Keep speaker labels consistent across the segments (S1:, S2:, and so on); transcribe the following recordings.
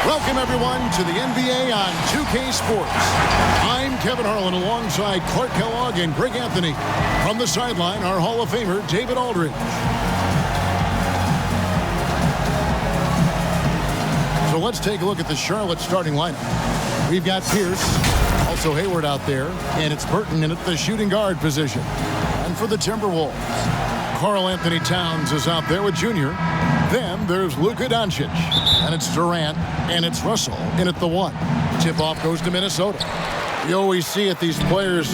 S1: Welcome, everyone, to the NBA on 2K Sports. I'm Kevin Harlan alongside Clark Kellogg and Greg Anthony. From the sideline, our Hall of Famer, David Aldridge. So let's take a look at the Charlotte starting lineup. We've got Pierce, also Hayward out there, and it's Burton in at the shooting guard position. And for the Timberwolves, Karl Anthony Towns is out there with Junior. Then there's Luka Doncic, and it's Durant, and it's Russell in at the 1. Tip-off goes to Minnesota. You always see it, these players,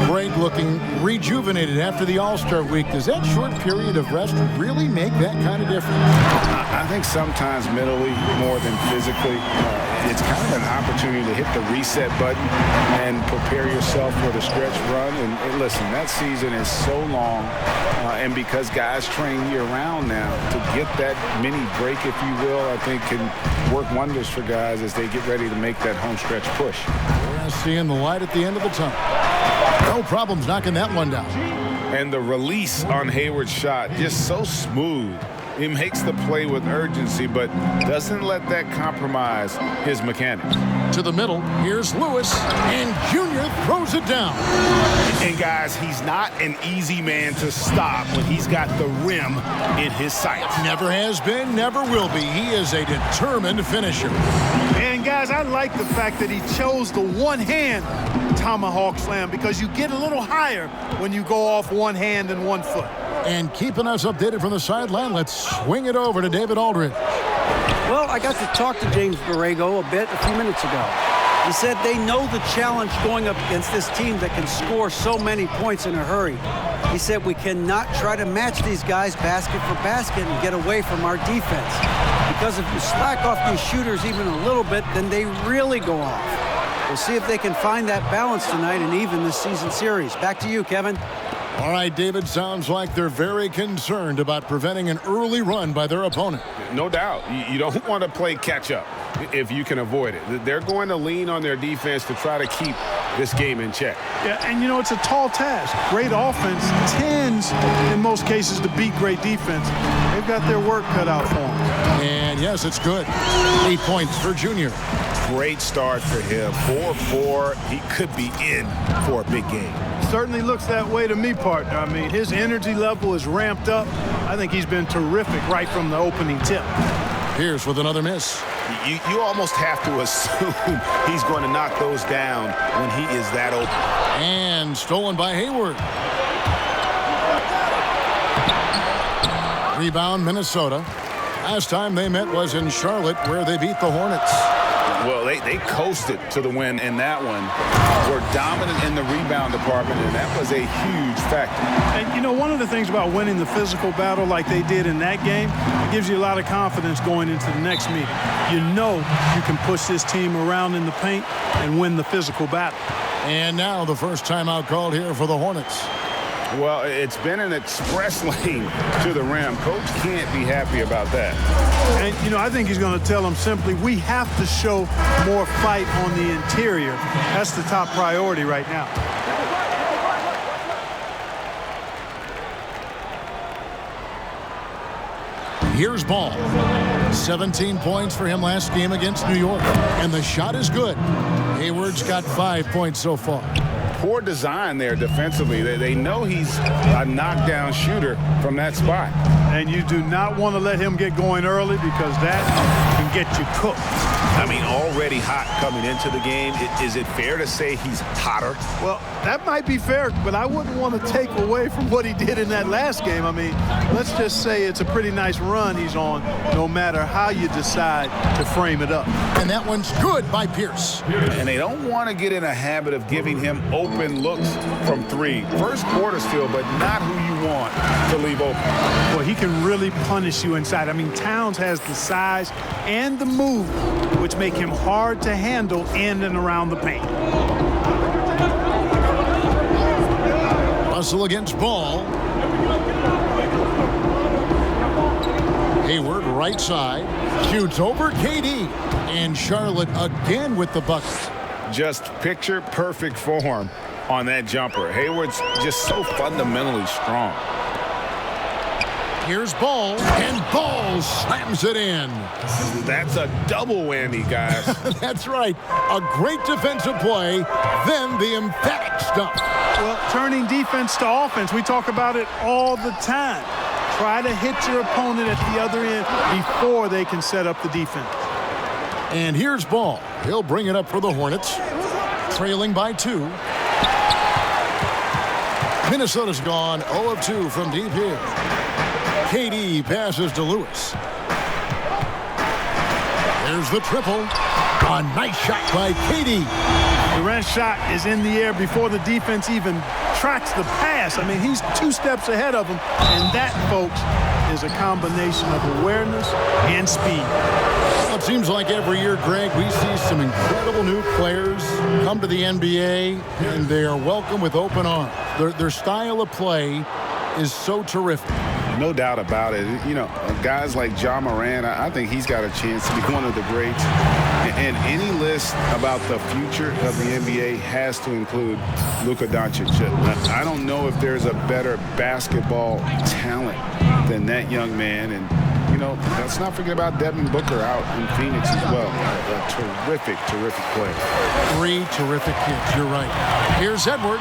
S1: Greg, looking rejuvenated after the All-Star week. Does that short period of rest really make that kind of difference?
S2: I think sometimes mentally more than physically. It's kind of an opportunity to hit the reset button and prepare yourself for the stretch run. And listen, that season is so long, and because guys train year-round now, to get that mini break, if you will, I think can work wonders for guys as they get ready to make that home stretch push.
S1: Yeah, seeing the light at the end of the tunnel. No problems knocking that one down.
S2: And the release on Hayward's shot, just so smooth. He makes the play with urgency, but doesn't let that compromise his mechanics.
S1: To the middle, here's Lewis, and Junior throws it down.
S2: And guys, he's not an easy man to stop when he's got the rim in his sights.
S1: Never has been, never will be. He is a determined finisher.
S3: And guys, I like the fact that he chose the one-hand tomahawk slam because you get a little higher when you go off one hand and 1 foot.
S1: And keeping us updated from the sideline, let's swing it over to David Aldridge.
S4: Well, I got to talk to James Borrego a bit a few minutes ago. He said they know the challenge going up against this team that can score so many points in a hurry. He said we cannot try to match these guys basket for basket and get away from our defense. Because if you slack off these shooters even a little bit, then they really go off. We'll see if they can find that balance tonight and even this season series. Back to you, Kevin.
S1: All right, David, sounds like they're very concerned about preventing an early run by their opponent.
S2: No doubt. You don't want to play catch-up if you can avoid it. They're going to lean on their defense to try to keep this game in check.
S3: Yeah, and you know, it's a tall task. Great offense tends, in most cases, to beat great defense. They've got their work cut out for them.
S1: And yes, it's good. 8 points for Junior.
S2: Great start for him. 4-4. He could be in for a big game.
S3: Certainly looks that way to me, partner. I mean, his energy level is ramped up. I think he's been terrific right from the opening tip.
S1: Pierce with another miss.
S2: You almost have to assume he's going to knock those down when he is that open.
S1: And stolen by Hayward. Rebound, Minnesota. Last time they met was in Charlotte, where they beat the Hornets.
S2: Well, they coasted to the win in that one. Were dominant in the rebound department, and that was a huge factor.
S3: And, you know, one of the things about winning the physical battle like they did in that game, it gives you a lot of confidence going into the next meeting. You know you can push this team around in the paint and win the physical battle.
S1: And now the first timeout called here for the Hornets.
S2: Well, it's been an express lane to the rim. Coach can't be happy about that.
S3: And, you know, I think he's going to tell them simply, we have to show more fight on the interior. That's the top priority right now.
S1: Here's Ball. 17 points for him last game against New York. And the shot is good. Hayward's got 5 points so far.
S2: Poor design there defensively. They know he's a knockdown shooter from that spot.
S3: And you do not want to let him get going early because that can get you cooked.
S2: I mean, already hot coming into the game. Is it fair to say he's hotter?
S3: Well, that might be fair, but I wouldn't want to take away from what he did in that last game. I mean, let's just say it's a pretty nice run he's on, no matter how you decide to frame it up.
S1: And that one's good by Pierce.
S2: And they don't want to get in a habit of giving him open looks from three. First quarter still, but not who you want to leave open.
S3: Well, he can really punish you inside. I mean, Towns has the size and the move, which make him hard to handle in and around the paint.
S1: Russell against Ball. Hayward right side. Shoots over KD. And Charlotte again with the bucket.
S2: Just picture perfect form on that jumper. Hayward's just so fundamentally strong.
S1: Here's Ball, and Ball slams it in.
S2: That's a double whammy, guys.
S1: That's right. A great defensive play, then the emphatic stuff.
S3: Well, turning defense to offense, we talk about it all the time. Try to hit your opponent at the other end before they can set up the defense.
S1: And here's Ball. He'll bring it up for the Hornets, trailing by 2. Minnesota's gone 0 of 2 from deep here. KD passes to Lewis. There's the triple. A nice shot by KD.
S3: Durant's shot is in the air before the defense even tracks the pass. I mean, he's 2 steps ahead of him, and that, folks, is a combination of awareness and speed.
S1: Well, it seems like every year, Greg, we see some incredible new players come to the NBA, and they are welcome with open arms. Their style of play is so terrific.
S2: No doubt about it. You know, guys like Ja Morant, I think he's got a chance to be one of the greats. And any list about the future of the NBA has to include Luka Doncic. I don't know if there's a better basketball talent than that young man. And, you know, let's not forget about Devin Booker out in Phoenix as well. A terrific, terrific player.
S1: 3 terrific kids, you're right. Here's Edwards,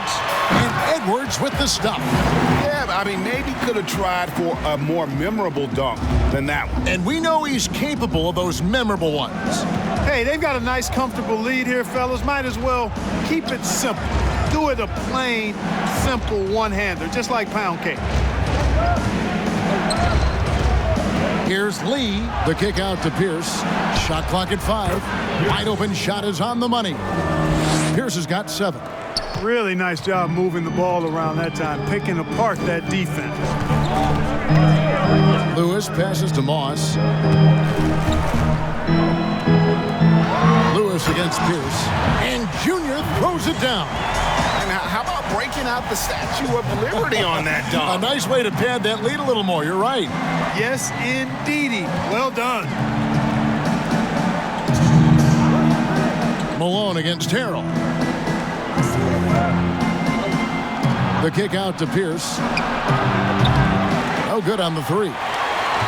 S1: and Edwards with the stop.
S2: Yeah, I mean, maybe could have tried for a more memorable dunk than that one.
S1: And we know he's capable of those memorable ones.
S3: Hey, they've got a nice, comfortable lead here, fellas. Might as well keep it simple. Do it a plain, simple one-hander, just like pound cake.
S1: Here's Lee. The kick out to Pierce. Shot clock at 5. Wide open shot is on the money. Pierce has got 7.
S3: Really nice job moving the ball around that time, picking apart that defense.
S1: Lewis passes to Moss. Lewis against Pierce. And Junior throws it down.
S2: And how about breaking out the Statue of Liberty on that dunk?
S1: A nice way to pad that lead a little more. You're right.
S3: Yes, indeedy. Well done.
S1: Malone against Harrell. The kick out to Pierce. No good on the 3.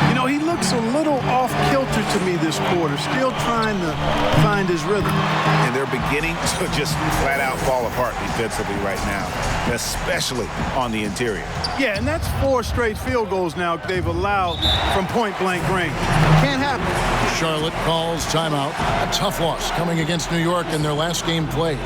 S3: You know, he looks a little off-kilter to me this quarter, still trying to find his rhythm.
S2: And they're beginning to just flat-out fall apart defensively right now, especially on the interior.
S3: Yeah, and that's 4 straight field goals now they've allowed from point-blank range. Can't happen.
S1: Charlotte calls timeout. A tough loss coming against New York in their last game played.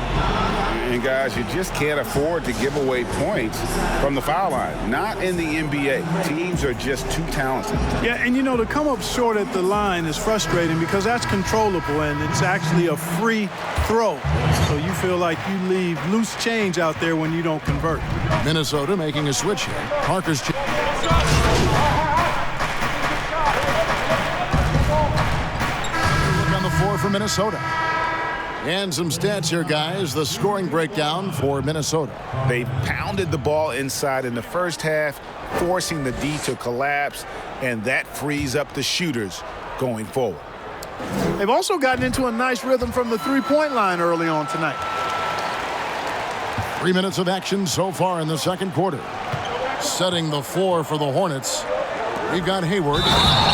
S2: And, guys, you just can't afford to give away points from the foul line. Not in the NBA. Teams are just too talented.
S3: Yeah, and, you know, to come up short at the line is frustrating because that's controllable, and it's actually a free throw. So you feel like you leave loose change out there when you don't convert.
S1: Minnesota making a switch here. Parker's on the floor for Minnesota. And some stats here, guys. The scoring breakdown for Minnesota.
S2: They pounded the ball inside in the first half, forcing the D to collapse, and that frees up the shooters going forward.
S3: They've also gotten into a nice rhythm from the three-point line early on tonight.
S1: 3 minutes of action so far in the second quarter. Setting the floor for the Hornets. We've got Hayward,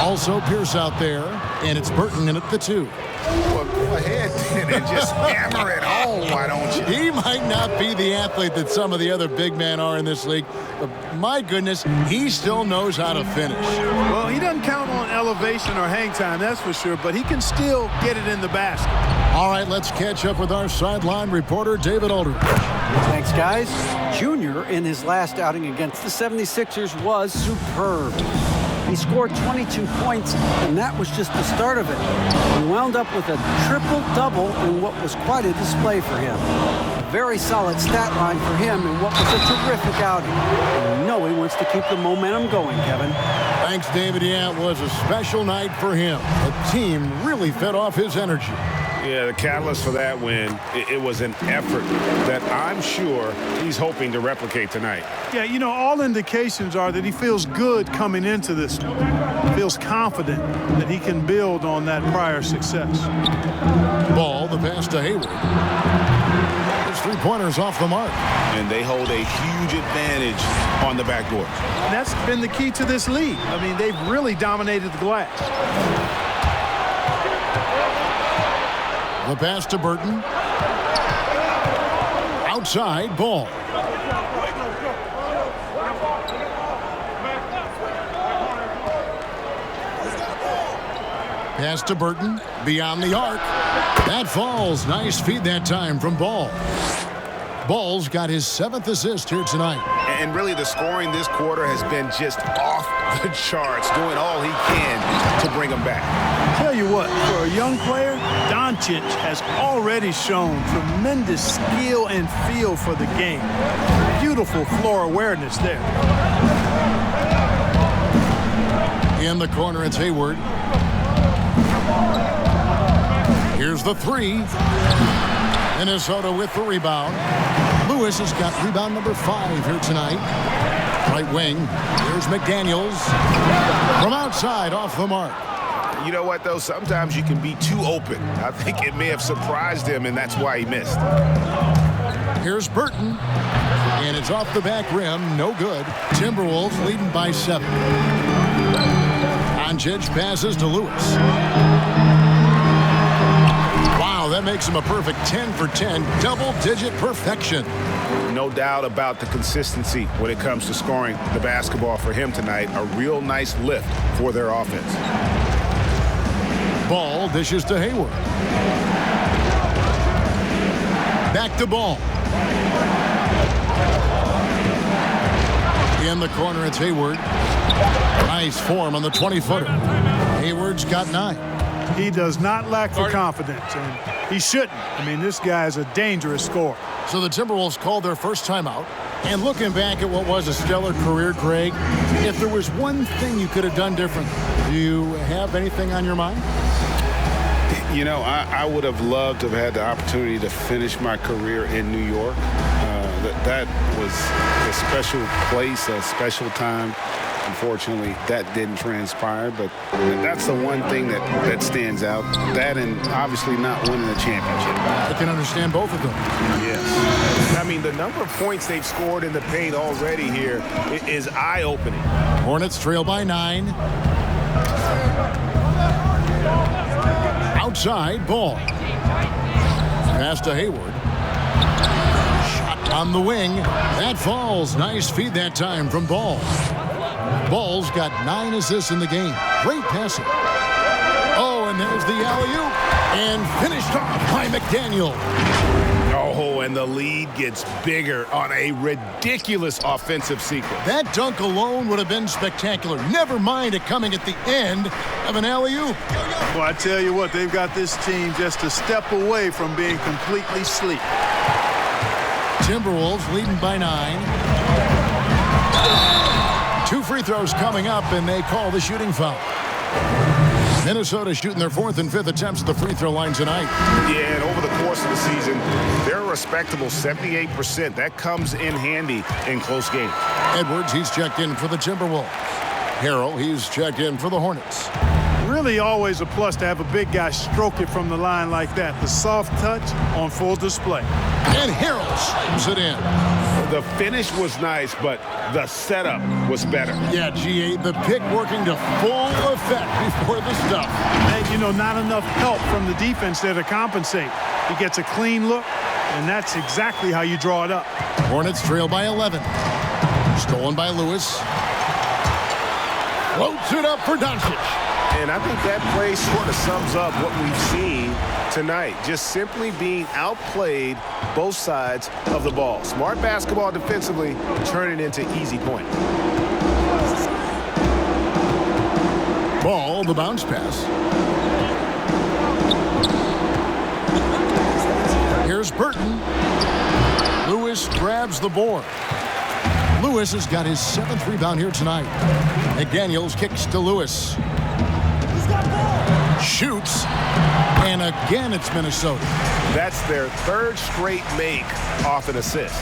S1: also Pierce out there, and it's Burton in at the 2.
S2: Well, go ahead and just hammer it home, why don't you?
S1: He might not be the athlete that some of the other big men are in this league, but my goodness, he still knows how to finish.
S3: Well, he doesn't count on elevation or hang time, that's for sure, but he can still get it in the basket.
S1: All right, let's catch up with our sideline reporter, David Aldridge.
S4: Thanks, guys. Junior, in his last outing against the 76ers, was superb. He scored 22 points, and that was just the start of it. He wound up with a triple-double in what was quite a display for him. A very solid stat line for him in what was a terrific outing. And you know he wants to keep the momentum going, Kevin.
S1: Thanks, David. Yeah, it was a special night for him. The team really fed off his energy.
S2: Yeah, the catalyst for that win, it was an effort that I'm sure he's hoping to replicate tonight.
S3: Yeah, you know, all indications are that he feels good coming into this one. Feels confident that he can build on that prior success.
S1: Ball, the pass to Hayward. His three-pointers off the mark.
S2: And they hold a huge advantage on the backboard.
S3: And that's been the key to this league. I mean, they've really dominated the glass.
S1: The pass to Burton. Outside, Ball. Pass to Burton. Beyond the arc. That falls. Nice feed that time from Ball. Ball's got his 7th assist here tonight.
S2: And really the scoring this quarter has been just off the charts, doing all he can to bring them back.
S3: Tell you what, for a young player, Doncic has already shown tremendous skill and feel for the game. Beautiful floor awareness there.
S1: In the corner, it's Hayward. Here's the three. Minnesota with the rebound. Lewis has got rebound number 5 here tonight. Right wing. Here's McDaniels. From outside, off the mark.
S2: You know what, though? Sometimes you can be too open. I think it may have surprised him, and that's why he missed.
S1: Here's Burton. And it's off the back rim. No good. Timberwolves leading by 7. Doncic passes to Lewis. Wow, that makes him a perfect 10 for 10. Double-digit perfection.
S2: No doubt about the consistency when it comes to scoring the basketball for him tonight. A real nice lift for their offense.
S1: Ball dishes to Hayward. Back to Ball. In the corner, it's Hayward. Nice form on the 20-footer. Hayward's got 9.
S3: He does not lack the confidence, and he shouldn't. I mean, this guy is a dangerous scorer.
S1: So the Timberwolves called their first timeout. And looking back at what was a stellar career, Greg, if there was one thing you could have done different, do you have anything on your mind?
S2: You know, I would have loved to have had the opportunity to finish my career in New York. That was a special place, a special time. Unfortunately, that didn't transpire, but that's the one thing that stands out. That and obviously not winning a championship.
S1: I can understand both of them.
S2: Yes. I mean, the number of points they've scored in the paint already here is eye-opening.
S1: Hornets trail by 9. Outside, Ball. Pass to Hayward. Shot on the wing. That falls. Nice feed that time from Ball. Ball's got 9 assists in the game. Great passing. Oh, and there's the alley-oop. And finished off by McDaniel.
S2: Oh, and the lead gets bigger on a ridiculous offensive sequence.
S1: That dunk alone would have been spectacular. Never mind it coming at the end of an alley-oop.
S3: Well, I tell you what, they've got this team just a step away from being completely asleep.
S1: Timberwolves leading by 9. 2 free throws coming up, and they call the shooting foul. Minnesota shooting their 4th and 5th attempts at the free throw line tonight.
S2: Yeah, and over the course of the season, they're a respectable 78%. That comes in handy in close games.
S1: Edwards, he's checked in for the Timberwolves. Harrell, he's checked in for the Hornets.
S3: Really always a plus to have a big guy stroke it from the line like that. The soft touch on full display.
S1: And Harrell slams it in.
S2: The finish was nice, but the setup was better.
S1: Yeah, GA, the pick working to full effect before the stuff.
S3: And, you know, not enough help from the defense there to compensate. He gets a clean look, and that's exactly how you draw it up.
S1: Hornets trail by 11. Stolen by Lewis. Floats it up for Doncic.
S2: And I think that play sort of sums up what we've seen tonight. Just simply being outplayed both sides of the ball. Smart basketball defensively, turning into easy points.
S1: Ball, the bounce pass. Here's Burton. Lewis grabs the board. Lewis has got his 7th rebound here tonight. McDaniels kicks to Lewis. Shoots, and again it's Minnesota.
S2: That's their 3rd straight make off an assist.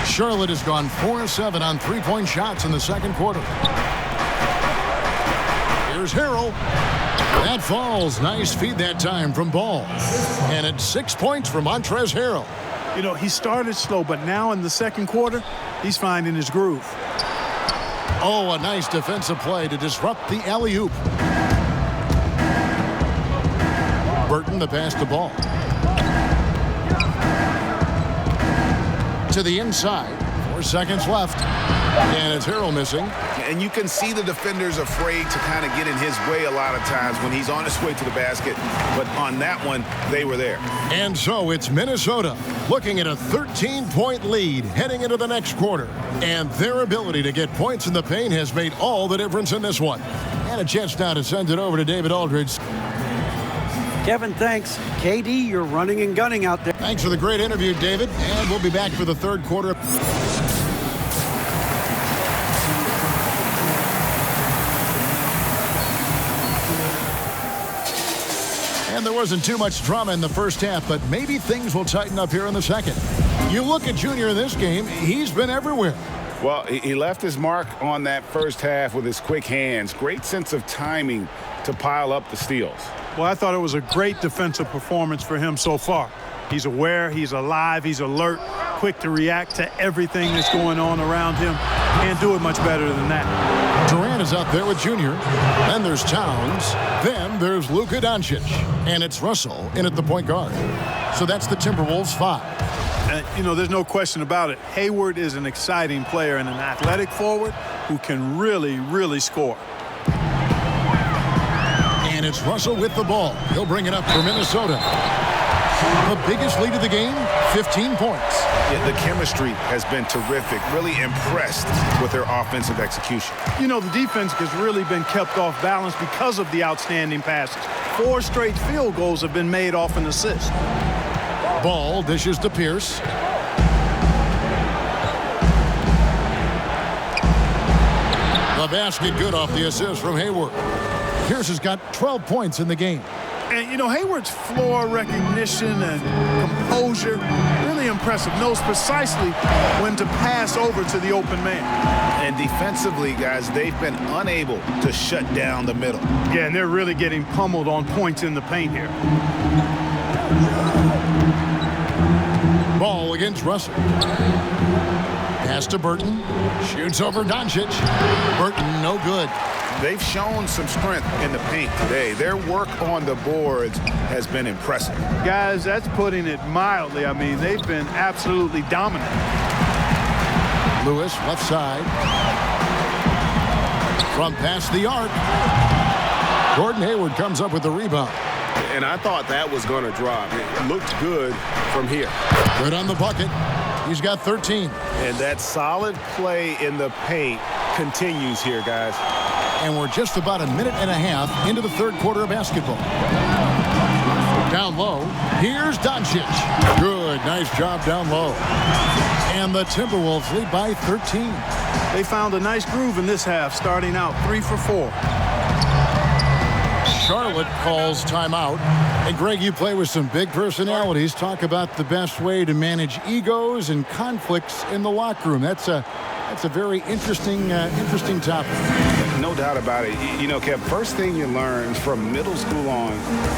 S1: Charlotte has gone 4-7 on 3-point shots in the 2nd quarter. Here's Harrell. That falls. Nice feed that time from Ball. And it's 6 points for Montrezl Harrell.
S3: You know, he started slow, but now in the second quarter, he's finding his groove.
S1: Oh, a nice defensive play to disrupt the alley-oop. Burton to pass the ball. To the inside. 4 seconds left. And it's Harrell missing.
S2: And you can see the defenders afraid to kind of get in his way a lot of times when he's on his way to the basket. But on that one, they were there.
S1: And so it's Minnesota looking at a 13-point lead heading into the next quarter. And their ability to get points in the paint has made all the difference in this one. And a chance now to send it over to David Aldridge.
S4: Kevin, thanks. KD, you're running and gunning out there.
S1: Thanks for the great interview, David. And we'll be back for the third quarter. And there wasn't too much drama in the first half, but maybe things will tighten up here in the second. You look at Junior in this game, he's been everywhere.
S2: Well, he left his mark on that first half with his quick hands. Great sense of timing to pile up the steals.
S3: Well, I thought it was a great defensive performance for him so far. He's aware, he's alive, he's alert, quick to react to everything that's going on around him. Can't do it much better than that.
S1: Durant is out there with Junior. Then there's Towns. Then there's Luka Doncic. And it's Russell in at the point guard. So that's the Timberwolves 5.
S3: You know, there's no question about it. Hayward is an exciting player and an athletic forward who can really score.
S1: And it's Russell with the ball. He'll bring it up for Minnesota. The biggest lead of the game, 15 points.
S2: Yeah, the chemistry has been terrific. Really impressed with their offensive execution.
S3: You know, the defense has really been kept off balance because of the outstanding passes. 4 straight field goals have been made off an assist.
S1: Ball dishes to Pierce. The basket good off the assist from Hayward. Pierce has got 12 points in the game.
S3: And, you know, Hayward's floor recognition and composure, really impressive. Knows precisely when to pass over to the open man.
S2: And defensively, guys, they've been unable to shut down the middle.
S3: Yeah, and they're really getting pummeled on points in the paint here.
S1: Ball against Russell. Pass to Burton. Shoots over Doncic. Burton, no good.
S2: They've shown some strength in the paint today. Their work on the boards has been impressive.
S3: Guys, that's putting it mildly. I mean, they've been absolutely dominant.
S1: Lewis, left side. From past the arc. Gordon Hayward comes up with the rebound.
S5: And I thought that was going to drop. It looked good from here.
S1: Good on the bucket. He's got 13.
S5: And that solid play in the paint continues here, guys.
S1: And we're just about a minute and a half into the third quarter of basketball. Down low, here's Doncic. Good, nice job down low. And the Timberwolves lead by 13.
S3: They found a nice groove in this half, starting out 3 for 4.
S1: Charlotte calls timeout. And Greg, you play with some big personalities. Talk about the best way to manage egos and conflicts in the locker room. That's a very interesting topic.
S2: No doubt about it. You know, Kev, first thing you learn from middle school on,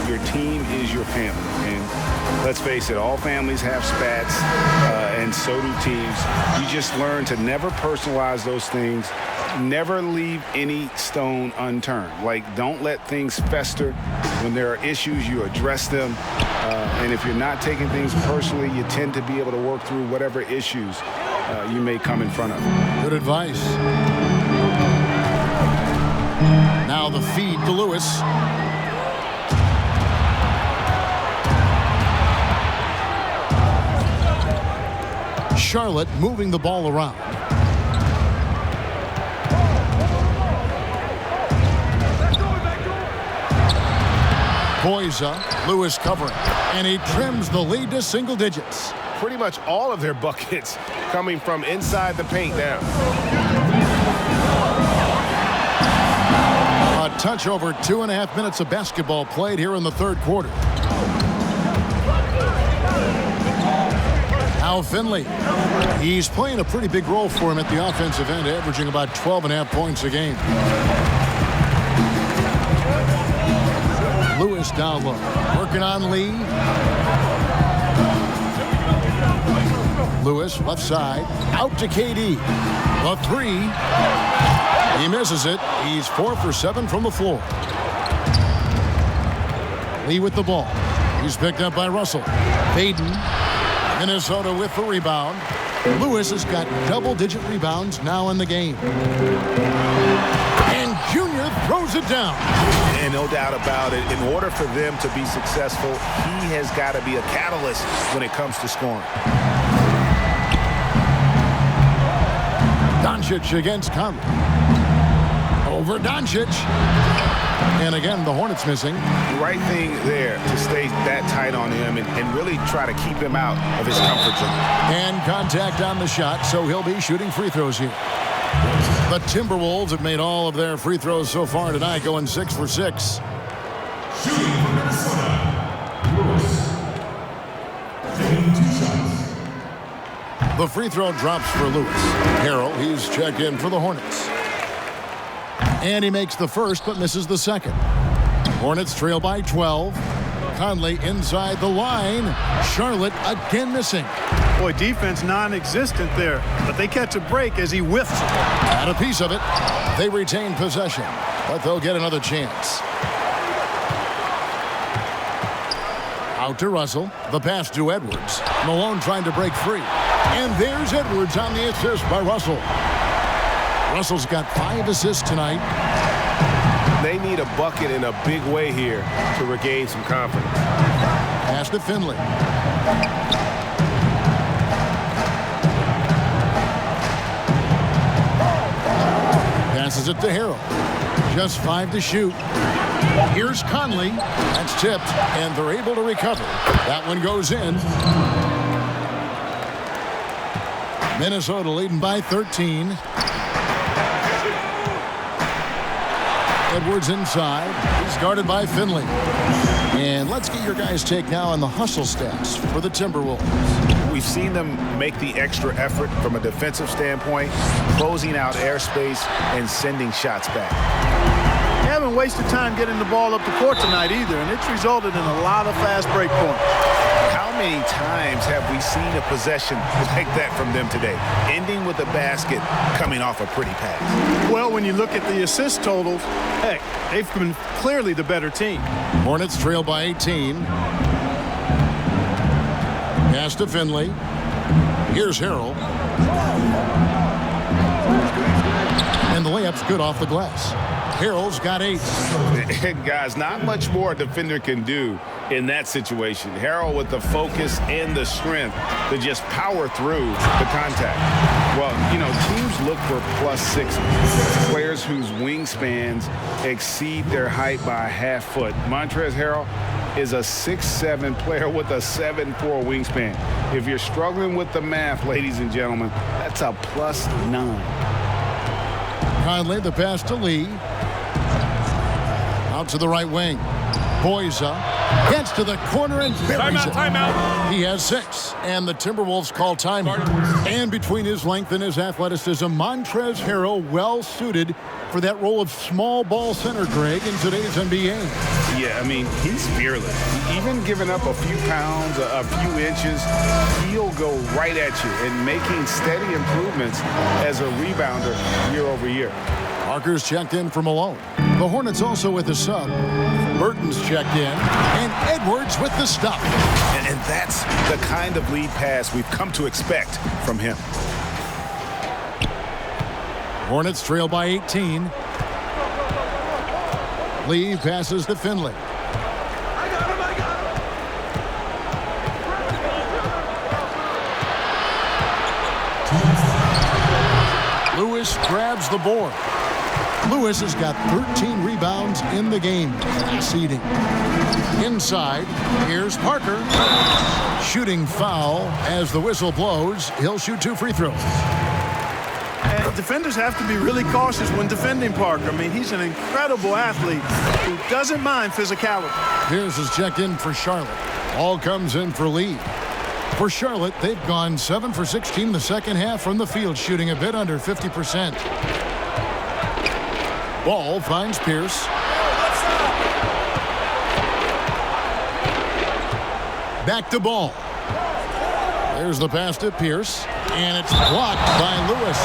S2: your team is your family. And let's face it, all families have spats, and so do teams. You just learn to never personalize those things. Never leave any stone unturned. Like, don't let things fester. When there are issues, you address them. And if you're not taking things personally, you tend to be able to work through whatever issues you may come in front of.
S1: Good advice. Now the feed to Lewis. Charlotte moving the ball around. Boyza, Lewis covering, and he trims the lead to single digits.
S5: Pretty much all of their buckets coming from inside the paint now.
S1: A touch over 2.5 minutes of basketball played here in the third quarter. Now Finley. He's playing a pretty big role for him at the offensive end, averaging about 12.5 points a game. Lewis down low. Working on Lee. Lewis, left side, out to KD. The three. He misses it. He's 4 for 7 from the floor. Lee with the ball. He's picked up by Russell. Baden. Minnesota with the rebound. Lewis has got double-digit rebounds now in the game. And Junior throws it down.
S5: And no doubt about it, in order for them to be successful, he has got to be a catalyst when it comes to scoring.
S1: Doncic against Conley. Over Doncic. And again, the Hornets missing.
S5: Right thing there to stay that tight on him and really try to keep him out of his comfort zone.
S1: And contact on the shot, so he'll be shooting free throws here. The Timberwolves have made all of their free throws so far tonight, going 6 for 6.
S6: Shooting for Minnesota, Lewis. Taking 2 shots.
S1: The free throw drops for Lewis. Harrell, he's checked in for the Hornets. And he makes the first, but misses the second. Hornets trail by 12. Conley inside the line. Charlotte again missing.
S3: Boy, defense non-existent there, but they catch a break as he whiffs it.
S1: Had a piece of it. They retain possession, but they'll get another chance. Out to Russell. The pass to Edwards. Malone trying to break free. And there's Edwards on the assist by Russell. Russell's got 5 assists tonight.
S5: They need a bucket in a big way here to regain some confidence.
S1: Pass to Finley. Passes it to Harrell. Just 5 to shoot. Here's Conley. That's tipped, and they're able to recover. That one goes in. Minnesota leading by 13. Edwards inside. He's guarded by Finley. And let's get your guys' take now on the hustle stats for the Timberwolves.
S5: We've seen them make the extra effort from a defensive standpoint, closing out airspace and sending shots back.
S3: They haven't wasted time getting the ball up the court tonight either, and it's resulted in a lot of fast break points.
S5: How many times have we seen a possession like that from them today, ending with a basket coming off a pretty pass?
S3: Well, when you look at the assist totals, heck, they've been clearly the better team.
S1: Hornets trail by 18. Pass to Finley. Here's Harrell. And the layup's good off the glass. Harrell's got 8.
S5: Guys, not much more a defender can do in that situation. Harrell with the focus and the strength to just power through the contact. Well, you know, teams look for +6 players whose wingspans exceed their height by a half foot. Montrezl Harrell is a 6'7" player with a 7'4" wingspan. If you're struggling with the math, ladies and gentlemen, that's a +9.
S1: Conley, the pass to Lee. Out to the right wing. Boyza gets to the corner and buries it.
S6: Timeout.
S1: He has 6, and the Timberwolves call timeout. And between his length and his athleticism, Montrezl Harrell well suited for that role of small ball center, Greg, in today's NBA.
S2: Yeah, I mean, he's fearless. Even giving up a few pounds, a few inches, he'll go right at you and making steady improvements as a rebounder year over year.
S1: Parker's checked in for Malone. The Hornets also with a sub. Burton's checked in, and Edwards with the stop.
S5: And that's the kind of lead pass we've come to expect from him.
S1: Hornets trail by 18. Lee passes to Finley. Lewis grabs the board. Lewis has got 13 rebounds in the game. Seeding. Inside, here's Parker. Shooting foul as the whistle blows. He'll shoot 2 free throws.
S3: And defenders have to be really cautious when defending Parker. I mean, he's an incredible athlete who doesn't mind physicality.
S1: Pierce is checked in for Charlotte. All comes in for Lee. For Charlotte, they've gone 7 for 16 in the second half from the field, shooting a bit under 50%. Ball finds Pierce. Back to Ball. There's the pass to Pierce, and it's blocked by Lewis.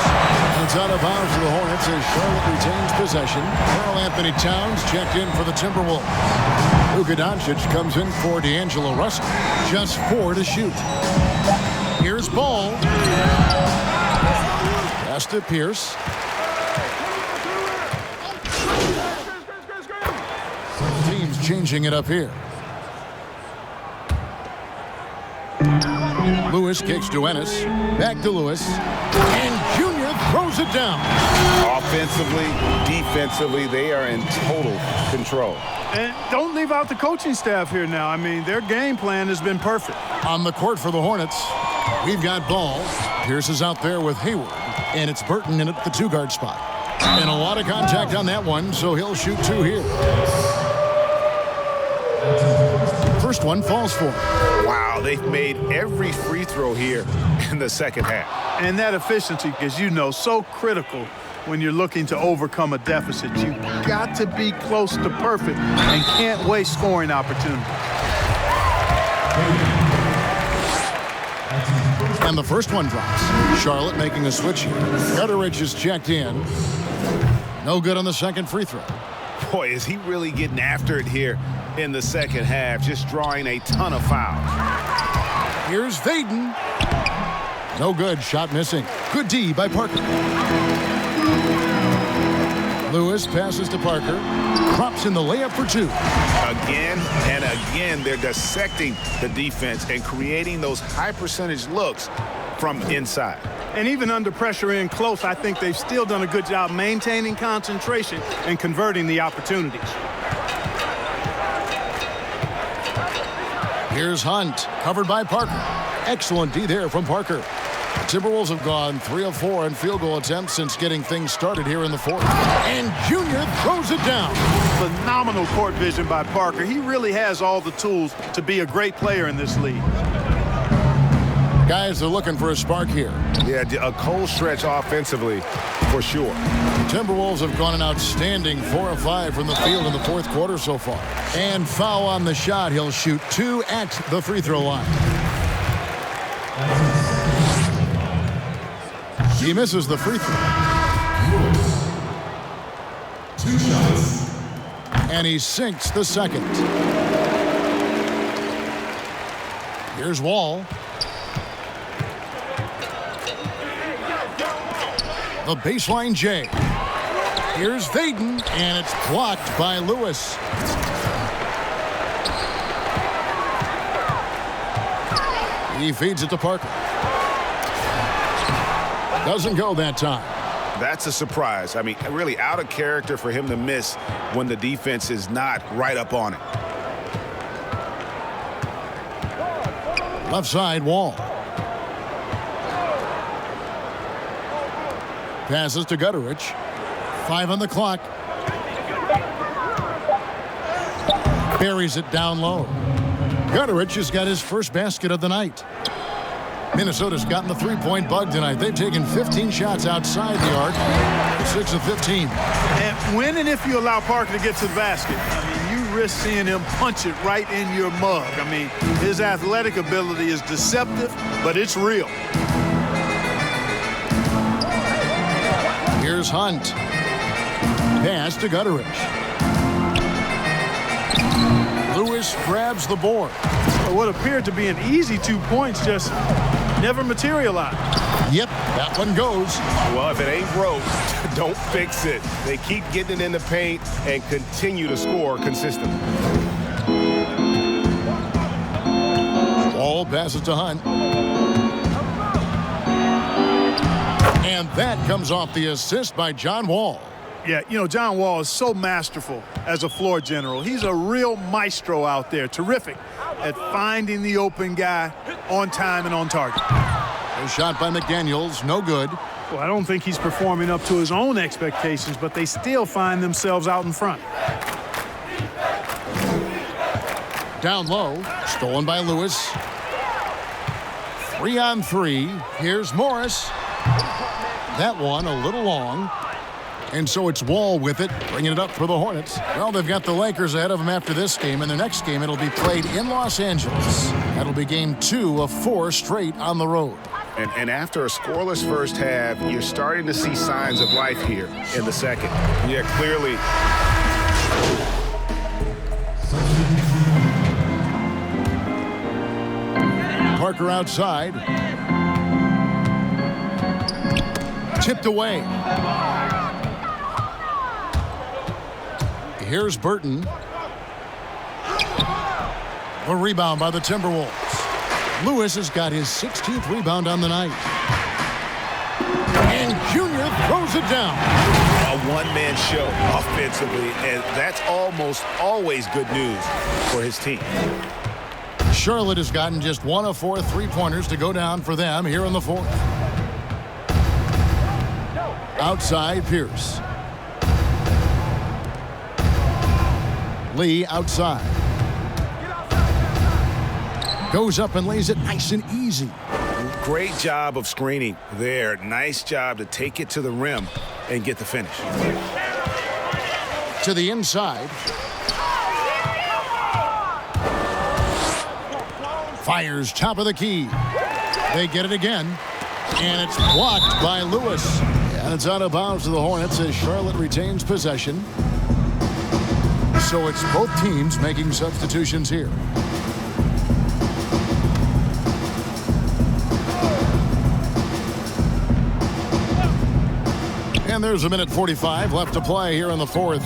S1: It's out of bounds for the Hornets as Charlotte retains possession. Karl Anthony Towns checked in for the Timberwolves. Luka Doncic comes in for D'Angelo Russell. Just 4 to shoot. Here's Ball. Pass to Pierce. Teams changing it up here. Lewis kicks to Ennis. Back to Lewis. And Junior throws it down.
S2: Offensively, defensively, they are in total control.
S3: And don't leave out the coaching staff here now. I mean, their game plan has been perfect.
S1: On the court for the Hornets, we've got Ball. Pierce is out there with Hayward. And it's Burton in at the 2-guard spot. And a lot of contact on that one, so he'll shoot 2 here. First one falls for him.
S2: Wow, they've made every free throw here in the second half.
S3: And that efficiency, as you know, so critical when you're looking to overcome a deficit. You've got to be close to perfect and can't waste scoring opportunities.
S1: And the first one drops. Charlotte making a switch here. Gutteridge is checked in. No good on the second free throw.
S2: Boy, is he really getting after it here in the second half, just drawing a ton of fouls.
S1: Here's Vaden. No good. Shot missing. Good D by Parker. Lewis passes to Parker. Drops in the layup for 2.
S2: Again and again, they're dissecting the defense and creating those high-percentage looks from inside.
S3: And even under pressure in close, I think they've still done a good job maintaining concentration and converting the opportunities.
S1: Here's Hunt, covered by Parker. Excellent D there from Parker. The Timberwolves have gone 3 of 4 in field goal attempts since getting things started here in the fourth. And Junior throws it down.
S3: Phenomenal court vision by Parker. He really has all the tools to be a great player in this league.
S1: Guys are looking for a spark here.
S2: Yeah, a cold stretch offensively for sure.
S1: Timberwolves have gone an outstanding 4 of 5 from the field in the fourth quarter so far. And foul on the shot. He'll shoot 2 at the free throw line. He misses the free throw.
S6: 2 shots.
S1: And he sinks the second. Here's Wall. The baseline J. Here's Vaden, and it's blocked by Lewis. He feeds it to Parker. Doesn't go that time.
S2: That's a surprise. I mean, really out of character for him to miss when the defense is not right up on it.
S1: Left side, Wall. Passes to Gutteridge. 5 on the clock. Buries it down low. Gutteridge has got his first basket of the night. Minnesota's gotten the 3-point bug tonight. They've taken 15 shots outside the arc. 6 of 15.
S3: And when and if you allow Parker to get to the basket, I mean, you risk seeing him punch it right in your mug. I mean, his athletic ability is deceptive, but it's real.
S1: Here's Hunt. Pass to Gutteridge. Lewis grabs the board.
S3: What appeared to be an easy 2 points just never materialized.
S1: Yep, that one goes.
S2: Well, if it ain't broke, don't fix it. They keep getting it in the paint and continue to score consistently.
S1: Ball passes to Hunt. And that comes off the assist by John Wall.
S3: Yeah, you know, John Wall is so masterful as a floor general. He's a real maestro out there, terrific at finding the open guy on time and on target.
S1: A shot by McDaniels, no good.
S3: Well, I don't think he's performing up to his own expectations, but they still find themselves out in front.
S1: Down low, stolen by Lewis. 3 on 3. Here's Morris. That one a little long. And so it's Wall with it, bringing it up for the Hornets. Well, they've got the Lakers ahead of them after this game, and their next game, it'll be played in Los Angeles. That'll be game 2 of 4 straight on the road.
S2: And after a scoreless first half, you're starting to see signs of life here in the second.
S5: Yeah, clearly.
S1: Parker outside. Tipped away. Here's Burton. A rebound by the Timberwolves. Lewis has got his 16th rebound on the night. And Junior throws it down.
S2: A one-man show offensively, and that's almost always good news for his team.
S1: Charlotte has gotten just 1 of 4 3-pointers to go down for them here in the 4th. Outside, Pierce. Lee outside. Goes up and lays it nice and easy.
S2: Great job of screening there. Nice job to take it to the rim and get the finish.
S1: To the inside. Fires top of the key. They get it again. And it's blocked by Lewis. And it's out of bounds to the Hornets as Charlotte retains possession. So it's both teams making substitutions here. And there's a minute 45 left to play here in the 4th.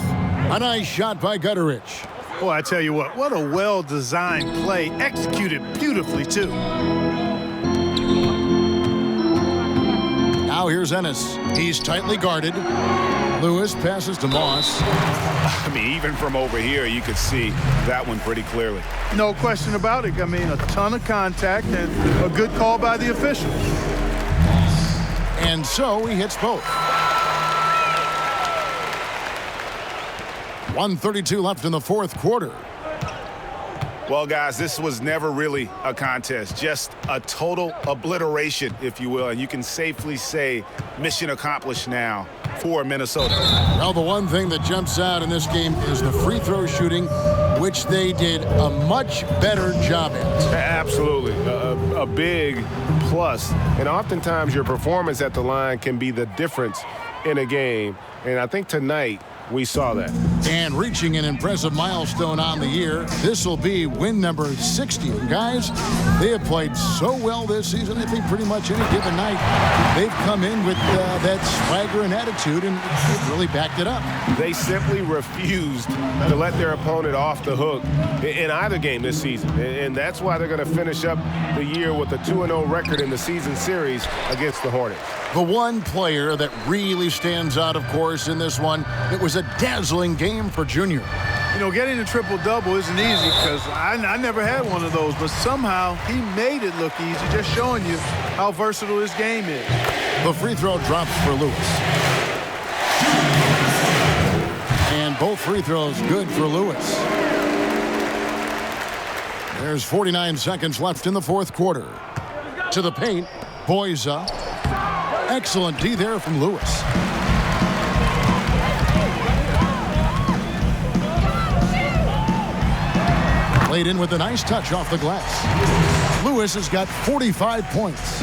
S1: A nice shot by Gutteridge.
S3: Well, I tell you what a well-designed play, executed beautifully, too.
S1: Now here's Ennis. He's tightly guarded. Lewis passes to Moss.
S2: I mean, even from over here, you could see that one pretty clearly.
S3: No question about it. I mean, a ton of contact and a good call by the officials.
S1: And so he hits both. 1:32 left in the 4th quarter.
S2: Well, guys, this was never really a contest, just a total obliteration, if you will. And you can safely say mission accomplished now for Minnesota.
S1: Well, the one thing that jumps out in this game is the free throw shooting, which they did a much better job at.
S7: Absolutely. A big plus. And oftentimes your performance at the line can be the difference in a game. And I think tonight we saw that.
S1: And reaching an impressive milestone on the year, this will be win number 60. And guys, they have played so well this season. I think pretty much any given night, they've come in with that swagger and attitude, and they've really backed it up.
S7: They simply refused to let their opponent off the hook in either game this season. And that's why they're going to finish up the year with a 2-0 record in the season series against the Hornets.
S1: The one player that really stands out, of course, in this one, it was a dazzling game for Junior.
S3: You know, getting a triple-double isn't easy because I never had one of those, but somehow he made it look easy, just showing you how versatile his game is.
S1: The free throw drops for Lewis. And both free throws good for Lewis. There's 49 seconds left in the 4th quarter. To the paint, Boyza. Excellent D there from Lewis. Played in with a nice touch off the glass. Lewis has got 45 points.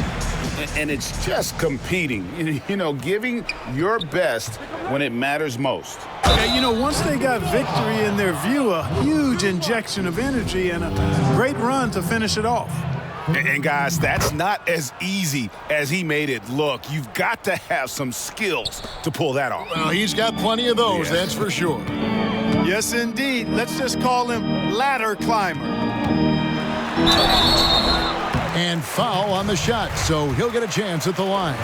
S2: And it's just competing, you know, giving your best when it matters most.
S3: Yeah, you know, once they got victory in their view, a huge injection of energy and a great run to finish it off.
S2: And guys, that's not as easy as he made it look. You've got to have some skills to pull that off.
S1: Well, he's got plenty of those, that's for sure.
S3: Yes, indeed. Let's just call him ladder climber.
S1: And foul on the shot, so he'll get a chance at the line.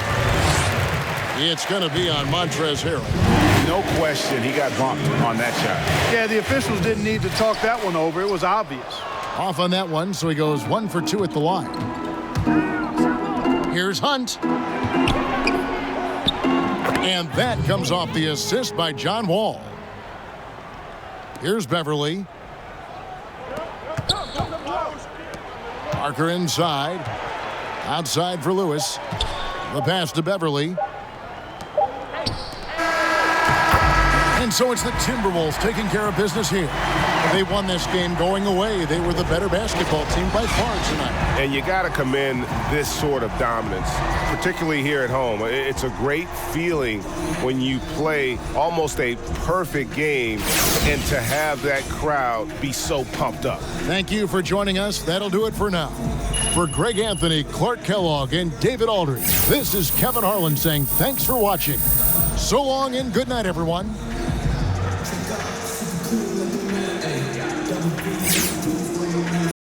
S1: It's going to be on Montrezl Harrell.
S2: No question he got bumped on that shot.
S3: Yeah, the officials didn't need to talk that one over. It was obvious.
S1: Off on that one, so he goes 1 for 2 at the line. Here's Hunt. And that comes off the assist by John Wall. Here's Beverly. Parker inside. Outside for Lewis. The pass to Beverly. And so it's the Timberwolves taking care of business here. They won this game going away. They were the better basketball team by far tonight.
S7: And you got to commend this sort of dominance, particularly here at home. It's a great feeling when you play almost a perfect game and to have that crowd be so pumped up.
S1: Thank you for joining us. That'll do it for now. For Greg Anthony, Clark Kellogg, and David Aldridge, this is Kevin Harlan saying thanks for watching. So long and good night, everyone.